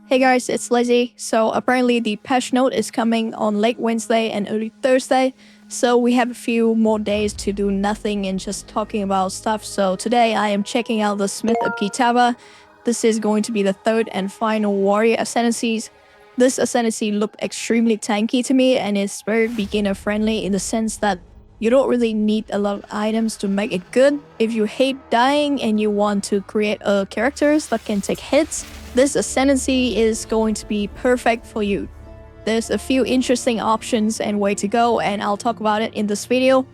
Hey guys, it's Lizzie. So apparently the patch note is coming on late Wednesday and early Thursday. So we have a few more days to do nothing and just talking about stuff. So today I am checking out the Smith of Kitava. This is going to be the third and final warrior ascendancies. This ascendancy looked extremely tanky to me and it's very beginner friendly in the sense that you don't really need a lot of items to make it good. If you hate dying and you want to create characters that can take hits, this ascendancy is going to be perfect for you. There's a few interesting options and way to go, and I'll talk about it in this video.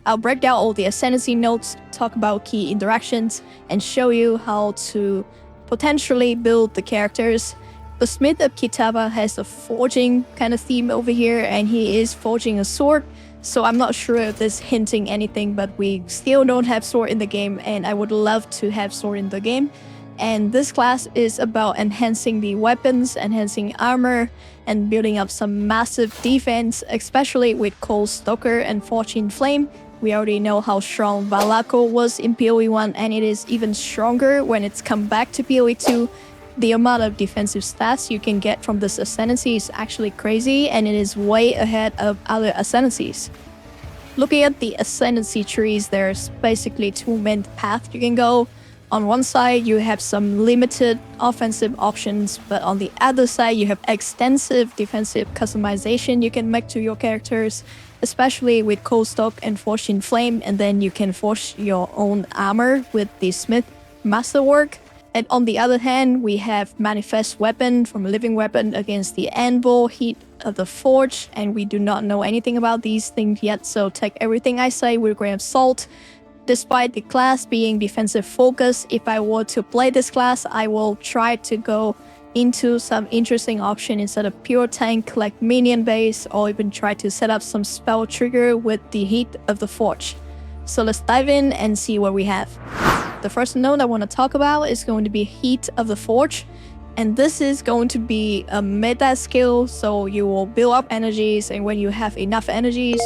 I'll break down all the ascendancy notes, talk about key interactions, and show you how to potentially build the characters. The Smith of Kitava has a forging kind of theme over here, and he is forging a sword. So I'm not sure if this hinting anything, but we still don't have sword in the game, and I would love to have sword in the game. And this class is about enhancing the weapons, enhancing armor, and building up some massive defense, especially with Cold Stoker and Fortune Flame. We already know how strong Valako was in PoE 1, and it is even stronger when it's come back to PoE 2. The amount of defensive stats you can get from this ascendancy is actually crazy, and it is way ahead of other ascendancies. Looking at the ascendancy trees, there's basically two main paths you can go. On one side, you have some limited offensive options, but on the other side, you have extensive defensive customization you can make to your characters, especially with Cold Stoke and Fortune Flame, and then you can forge your own armor with the Smith Masterwork. And on the other hand, we have Manifest Weapon from Living Weapon against the Anvil, Heat of the Forge, and we do not know anything about these things yet, so take everything I say with a grain of salt. Despite the class being defensive focused, if I were to play this class, I will try to go into some interesting option instead of pure tank like minion base, or even try to set up some spell trigger with the Heat of the Forge. So let's dive in and see what we have. The first node I want to talk about is going to be Heat of the Forge. And this is going to be a meta skill, so you will build up energies, and when you have enough energies,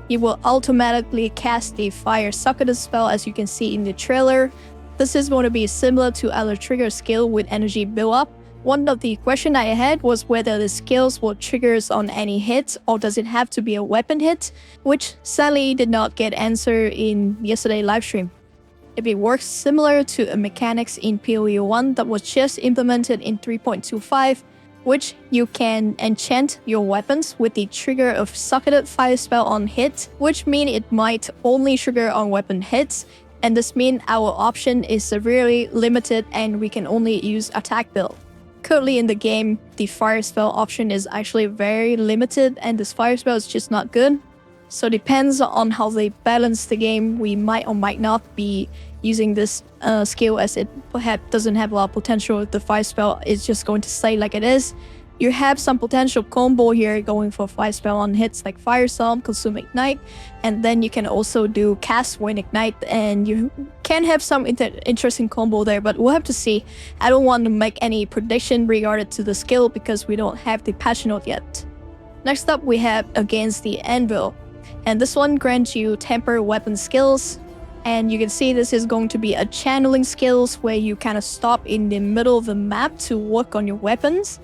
you will automatically cast the Fire Succubus spell, as you can see in the trailer. This is going to be similar to other trigger skill with energy build up. One of the questions I had was whether the skills will trigger on any hit, or does it have to be a weapon hit, which sadly did not get answered in yesterday's livestream. If it works similar to a mechanics in PoE 1 that was just implemented in 3.25, which you can enchant your weapons with the trigger of Succubus fire spell on hit, which means it might only trigger on weapon hits, and this means our option is severely limited and we can only use attack build. Currently in the game, the fire spell option is actually very limited, and this fire spell is just not good. So depends on how they balance the game, we might or might not be using this skill, as it perhaps doesn't have a lot of potential if the fire spell is just going to stay like it is. You have some potential combo here going for fire spell on hits like Fire Storm, Consume Ignite, and then you can also do Cast when Ignite, and you can have some interesting combo there, but we'll have to see. I don't want to make any prediction regarding to the skill because we don't have the patch note yet. Next up, we have Against the Anvil. And this one grants you temper weapon skills, and you can see this is going to be a channeling skills where you kind of stop in the middle of the map to work on your weapons.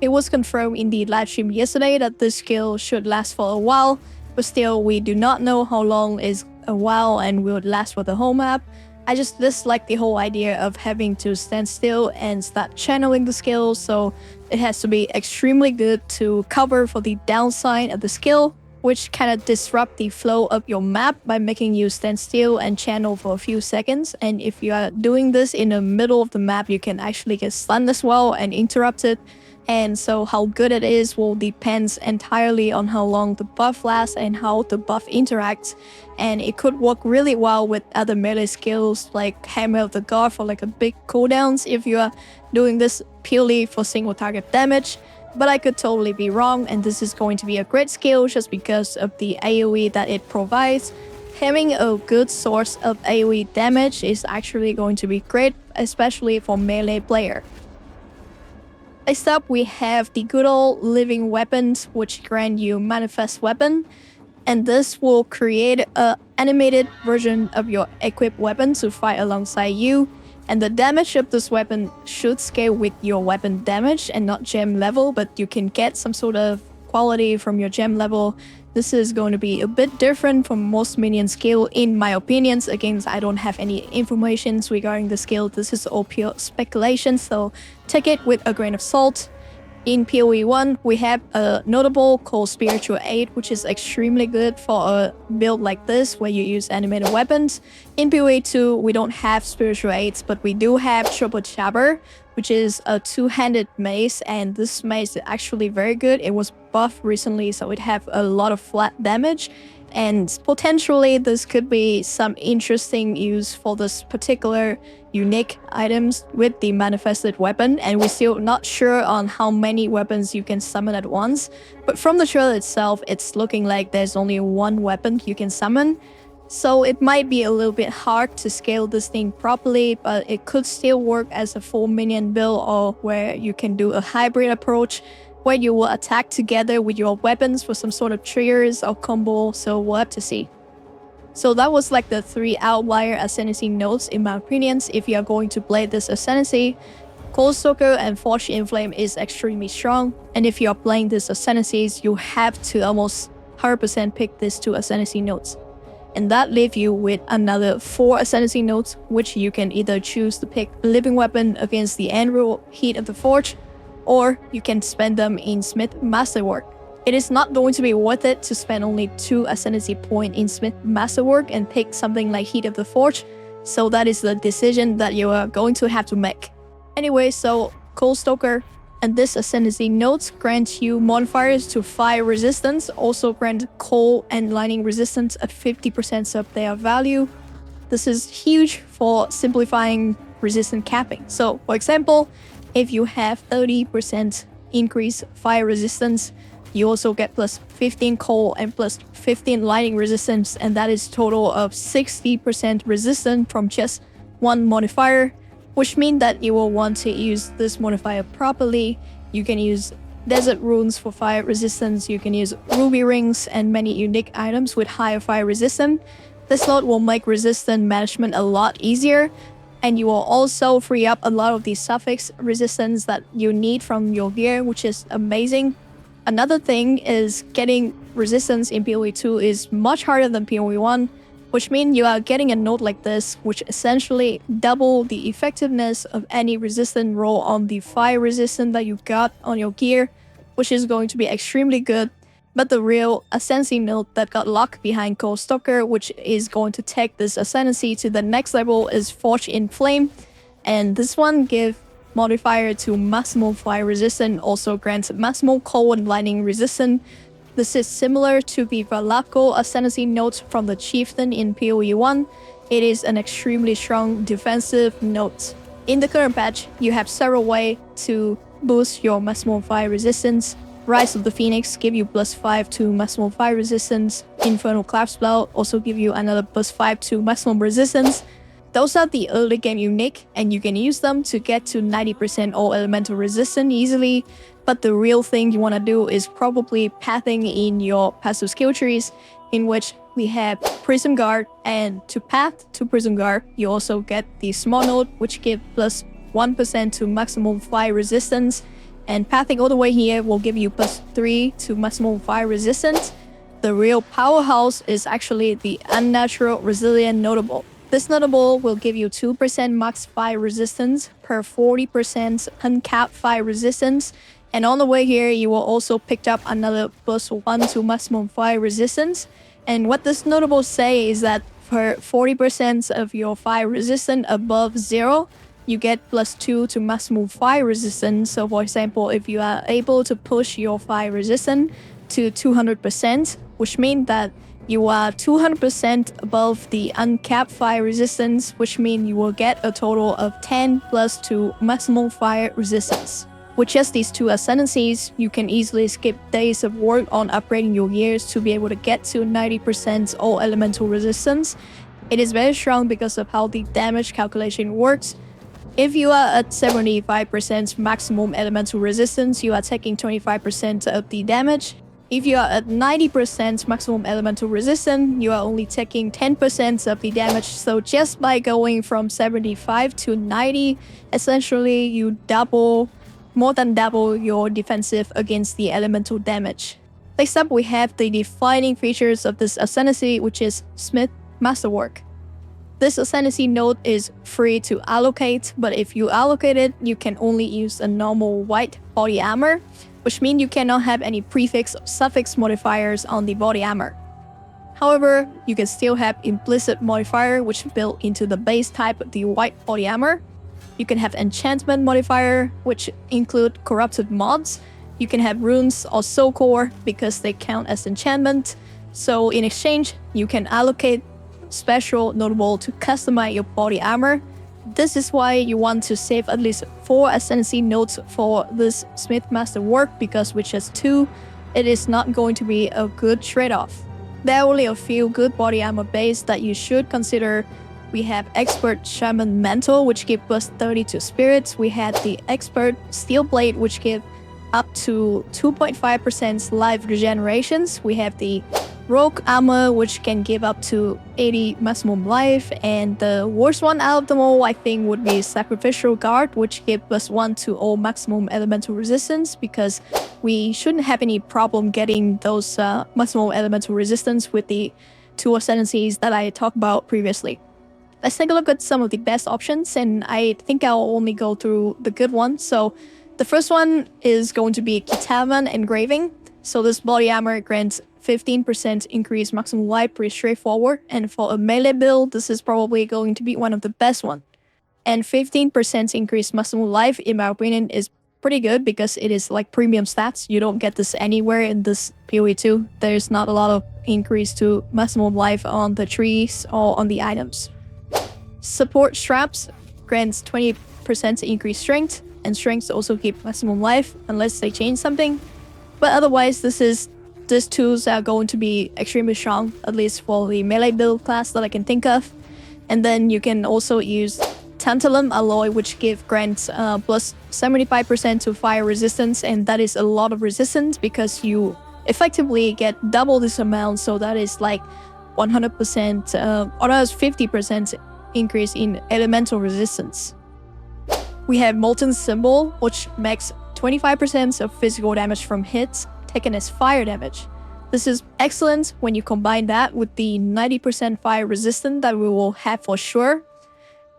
It was confirmed in the live stream yesterday that this skill should last for a while, but still we do not know how long is a while and will last for the whole map. I just dislike the whole idea of having to stand still and start channeling the skills, so it has to be extremely good to cover for the downside of the skill, which kind of disrupt the flow of your map by making you stand still and channel for a few seconds. And if you are doing this in the middle of the map, you can actually get stunned as well and interrupted. And so how good it is will depend entirely on how long the buff lasts and how the buff interacts. And it could work really well with other melee skills like Hammer of the God for like a big cooldowns if you are doing this purely for single target damage. But I could totally be wrong, and this is going to be a great skill just because of the AoE that it provides. Having a good source of AoE damage is actually going to be great, especially for melee player. Next up, we have the good old Living Weapons, which grant you Manifest Weapon, and this will create an animated version of your equipped weapon to fight alongside you. And the damage of this weapon should scale with your weapon damage and not gem level, but you can get some sort of quality from your gem level. This is going to be a bit different from most minion skill in my opinions. Again, I don't have any information regarding the skill. This is all pure speculation, so take it with a grain of salt. In PoE 1, we have a notable called Spiritual Aid, which is extremely good for a build like this, where you use animated weapons. In PoE 2, we don't have Spiritual Aids, but we do have Triple Jabber, which is a two-handed mace, and this mace is actually very good. It was buffed recently, so it have a lot of flat damage. And potentially this could be some interesting use for this particular unique items with the manifested weapon, and we're still not sure on how many weapons you can summon at once. But from the trailer itself, it's looking like there's only one weapon you can summon. So it might be a little bit hard to scale this thing properly, but it could still work as a full minion build, or where you can do a hybrid approach where you will attack together with your weapons for some sort of triggers or combo, so we'll have to see. So that was like the 3 outlier Ascendancy notes in my opinions. If you are going to play this Ascendancy, Cold Stoker and Forged in Flame is extremely strong, and if you are playing this Ascendancies, you have to almost 100% pick these 2 Ascendancy notes. And that leaves you with another 4 Ascendancy notes, which you can either choose to pick Living Weapon against the Anvil, Heat of the Forge, or you can spend them in Smith Masterwork. It is not going to be worth it to spend only 2 Ascendancy points in Smith Masterwork and pick something like Heat of the Forge, so that is the decision that you are going to have to make. Anyway, so Cold Stoker and this Ascendancy notes grant you modifiers to fire resistance, also grant cold and lightning resistance at 50% of their value. This is huge for simplifying resistant capping. So for example, if you have 30% increased fire resistance, you also get plus 15 cold and plus 15 lightning resistance, and that is total of 60% resistance from just one modifier, which means that you will want to use this modifier properly. You can use desert runes for fire resistance, you can use ruby rings and many unique items with higher fire resistance. This slot will make resistance management a lot easier, and you will also free up a lot of the suffix resistance that you need from your gear, which is amazing. Another thing is getting resistance in PoE 2 is much harder than PoE 1, which means you are getting a node like this, which essentially double the effectiveness of any resistant roll on the fire resistance that you got on your gear, which is going to be extremely good. But the real Ascendancy node that got locked behind Cold Stoker, which is going to take this Ascendancy to the next level, is Forged in Flame. And this one gives modifier to maximum fire resistance, also grants maximum cold and lightning resistance. This is similar to the Valako Ascendancy node from the Chieftain in PoE 1. It is an extremely strong defensive node. In the current patch, you have several ways to boost your maximum fire resistance. Rise of the Phoenix give you plus 5 to maximum fire resistance. Infernal Clapspell also give you another plus 5 to maximum resistance. Those are the early game unique, and you can use them to get to 90% all elemental resistance easily. But the real thing you want to do is probably pathing in your passive skill trees, in which we have Prism Guard, and to path to Prism Guard, you also get the small node, which give plus 1% to maximum fire resistance. And pathing all the way here will give you plus 3 to maximum fire resistance. The real powerhouse is actually the Unnatural Resilient Notable. This notable will give you 2% max fire resistance per 40% uncapped fire resistance. And on the way here, you will also pick up another plus 1 to maximum fire resistance. And what this notable say is that for 40% of your fire resistance above 0, you get plus 2 to maximum fire resistance. So for example, if you are able to push your fire resistance to 200%, which means that you are 200% above the uncapped fire resistance, which means you will get a total of 10 plus 2 maximum fire resistance. With just these 2 ascendancies, you can easily skip days of work on upgrading your gears to be able to get to 90% all elemental resistance. It is very strong because of how the damage calculation works. If you are at 75% maximum elemental resistance, you are taking 25% of the damage. If you are at 90% maximum elemental resistance, you are only taking 10% of the damage. So just by going from 75 to 90, essentially you more than double your defensive against the elemental damage. Next up, we have the defining features of this Ascendancy, which is Smith Masterwork. This Ascendancy node is free to allocate, but if you allocate it, you can only use a normal white body armor, which means you cannot have any prefix or suffix modifiers on the body armor. However, you can still have implicit modifier, which built into the base type of the white body armor. You can have enchantment modifier, which include corrupted mods. You can have runes or soul core because they count as enchantment. So in exchange, you can allocate special notable to customize your body armor. This is why you want to save at least 4 Ascendancy nodes for this Smith Masterwork, because with just 2, it is not going to be a good trade-off. There are only a few good body armor base that you should consider. We have Expert Shaman Mantle, which gives plus 30 to spirits. We had the Expert Steel Blade, which gives up to 2.5% life regenerations. We have the Rogue Armor, which can give up to 80 maximum life. And the worst one out of them all, I think, would be Sacrificial Guard, which gives plus 1 to all maximum elemental resistance, because we shouldn't have any problem getting those maximum elemental resistance with the 2 Ascendancies that I talked about previously. Let's take a look at some of the best options, and I think I'll only go through the good ones. So the first one is going to be Kitava Engraving. So this body armor grants 15% increased maximum life, pretty straightforward. And for a melee build, this is probably going to be one of the best ones. And 15% increased maximum life, in my opinion, is pretty good because it is like premium stats. You don't get this anywhere in this PoE 2. There's not a lot of increase to maximum life on the trees or on the items. Support Straps grants 20% increased strength, and strength also keep maximum life unless they change something. But otherwise, these tools are going to be extremely strong, at least for the melee build class that I can think of. And then you can also use Tantalum Alloy, which grants plus 75% to fire resistance, and that is a lot of resistance because you effectively get double this amount, so that is like 100% or that's 50% increase in elemental resistance. We have Molten Symbol, which makes 25% of physical damage from hits taken as fire damage. This is excellent when you combine that with the 90% fire resistance that we will have for sure.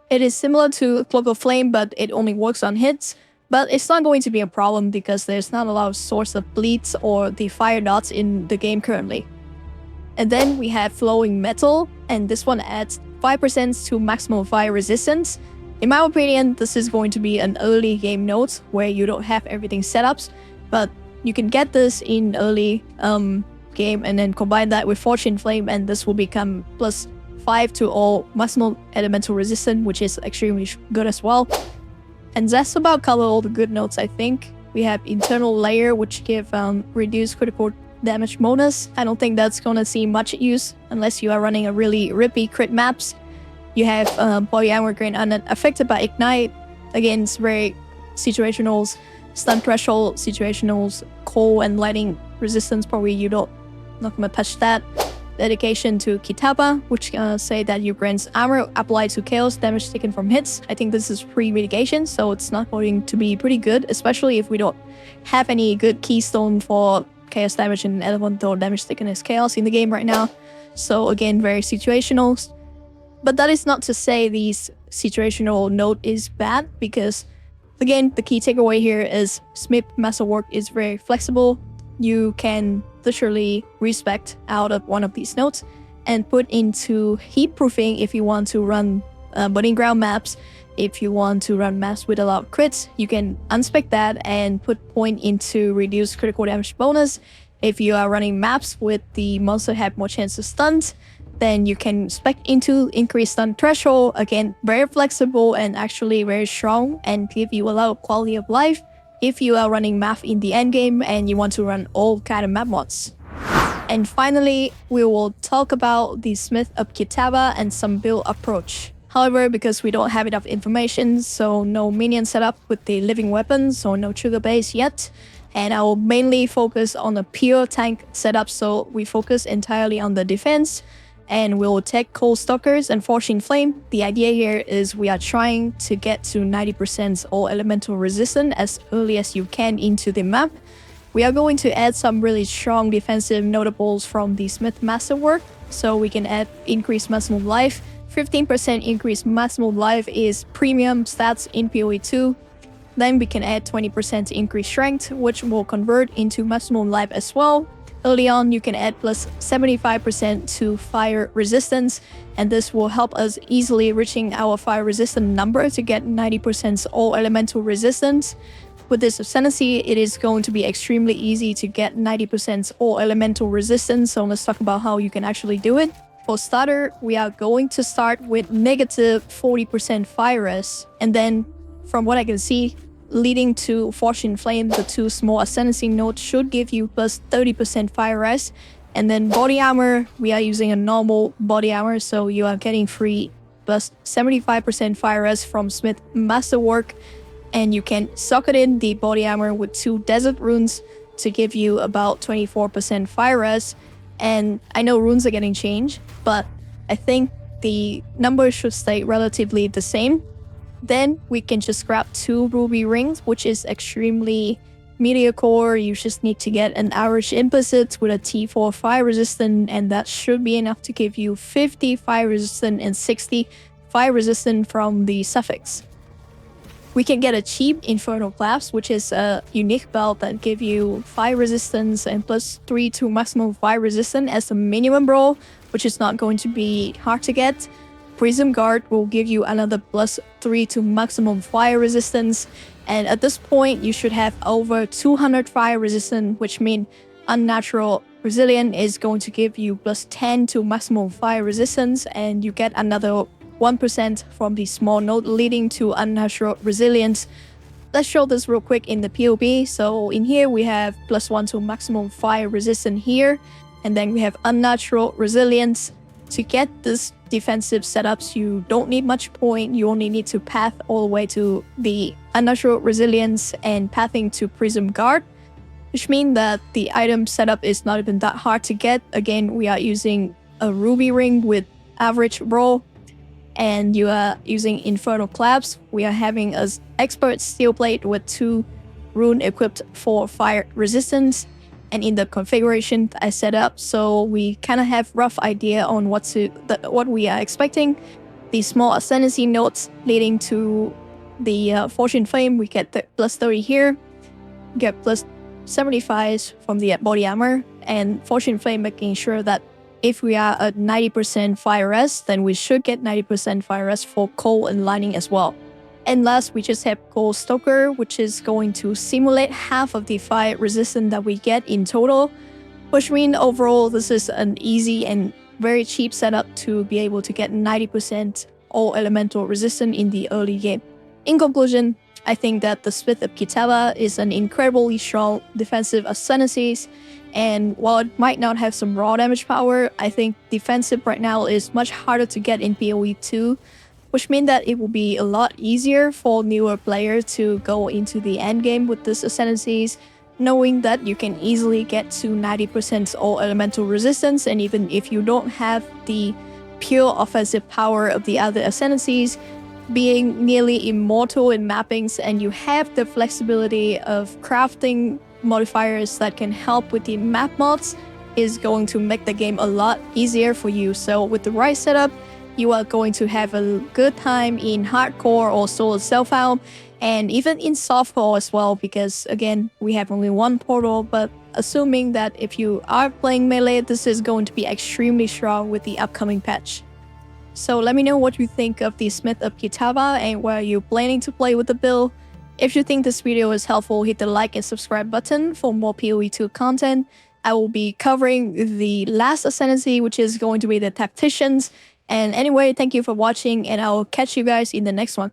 It is similar to Cloak of Flame, but it only works on hits. But it's not going to be a problem because there's not a lot of source of bleeds or the fire dots in the game currently. And then we have Flowing Metal, and this one adds 5% to maximum fire resistance. In my opinion, this is going to be an early game node where you don't have everything set up, but you can get this in early game and then combine that with Fortune Flame, and this will become plus 5 to all maximum elemental resistance, which is extremely good as well. And that's about cover all the good notes, I think. We have Internal Layer, which give reduced critical damage bonus. I don't think that's gonna see much use unless you are running a really rippy crit maps. You have Body Armor Grain unaffected by Ignite. Again, it's very situationals. Stun Threshold, situationals, cold and lightning resistance, probably you not gonna touch that. Dedication to Kitava, which say that you grants armor applied to chaos damage taken from hits. I think this is pre-mitigation, so it's not going to be pretty good, especially if we don't have any good keystone for chaos damage and elemental damage taken as chaos in the game right now. So again, very situational. But that is not to say these situational node is bad, because again, the key takeaway here is Smith Masterwork is very flexible. You can literally respec out of one of these nodes and put into heat proofing if you want to run burning ground maps. If you want to run maps with a lot of crits, you can unspec that and put point into reduced critical damage bonus. If you are running maps with the monster have more chance of stuns, then you can spec into increased stun threshold. Again, very flexible and actually very strong and give you a lot of quality of life if you are running map in the end game and you want to run all kind of map mods. And finally, we will talk about the Smith of Kitava and some build approach. However, because we don't have enough information, so no minion setup with the living weapons or no trigger base yet, and I will mainly focus on a pure tank setup, so we focus entirely on the defense, and we'll take cold Stalkers and Fortune Flame. The idea here is we are trying to get to 90% all elemental resistant as early as you can into the map. We are going to add some really strong defensive notables from the Smith Masterwork, so we can add increased maximum life. 15% increased maximum life is premium stats in PoE 2. Then we can add 20% increased strength, which will convert into maximum life as well. Early on, you can add plus 75% to fire resistance, and this will help us easily reaching our fire resistant number to get 90% all elemental resistance. With this Ascendancy, it is going to be extremely easy to get 90% all elemental resistance, so let's talk about how you can actually do it. For starter, we are going to start with negative 40% fire res, and then from what I can see, leading to Fortune Flame, the two small Ascendancy nodes should give you plus 30% fire res. And then body armor, we are using a normal body armor, so you are getting free plus 75% fire res from Smith Masterwork. And you can socket in the body armor with 2 desert runes to give you about 24% fire res. And I know runes are getting changed, but I think the numbers should stay relatively the same. Then we can just grab 2 ruby rings, which is extremely mediocre. You just need to get an average implicit with a T4 fire resistant, and that should be enough to give you 50 fire resistant and 60 fire resistant from the suffix. We can get a cheap Infernal Clasp, which is a unique belt that gives you fire resistance and plus 3 to maximum fire resistance as a minimum roll, which is not going to be hard to get. Prism Guard will give you another plus 3 to maximum fire resistance, and at this point you should have over 200 fire resistance, which means Unnatural Resilient is going to give you plus 10 to maximum fire resistance, and you get another 1% from the small node leading to Unnatural Resilience. Let's show this real quick in the PoE. So in here we have plus 1 to maximum fire resistance here, and then we have Unnatural Resilience. To get this defensive setups, you don't need much point. You only need to path all the way to the Unnatural Resilience and pathing to Prism Guard, which means that the item setup is not even that hard to get. Again, we are using a ruby ring with average roll, and you are using Infernal Clasp. We are having an expert steel plate with 2 rune equipped for fire resistance. And in the configuration I set up, so we kind of have rough idea on what we are expecting. The small Ascendancy nodes leading to the Fortune Flame, we get the plus 30 here, get plus 75 from the body armor, and Fortune Flame making sure that if we are at 90% fire res, then we should get 90% fire res for coal and lightning as well. And last, we just have Gold Stoker, which is going to simulate half of the fire resistance that we get in total, which means overall this is an easy and very cheap setup to be able to get 90% all elemental resistance in the early game. In conclusion, I think that the Smith of Kitava is an incredibly strong defensive Ascendancy, and while it might not have some raw damage power, I think defensive right now is much harder to get in PoE 2, which means that it will be a lot easier for newer players to go into the endgame with this Ascendancies, knowing that you can easily get to 90% all elemental resistance, and even if you don't have the pure offensive power of the other Ascendancies, being nearly immortal in mappings, and you have the flexibility of crafting modifiers that can help with the map mods, is going to make the game a lot easier for you. So with the right setup, you are going to have a good time in hardcore or solo self-help, and even in softcore as well, because again, we have only one portal, but assuming that if you are playing melee, this is going to be extremely strong with the upcoming patch. So let me know what you think of the Smith of Kitava and where you're planning to play with the build. If you think this video is helpful, hit the like and subscribe button for more PoE 2 content. I will be covering the last Ascendancy, which is going to be the Tacticians. And anyway, thank you for watching, and I'll catch you guys in the next one.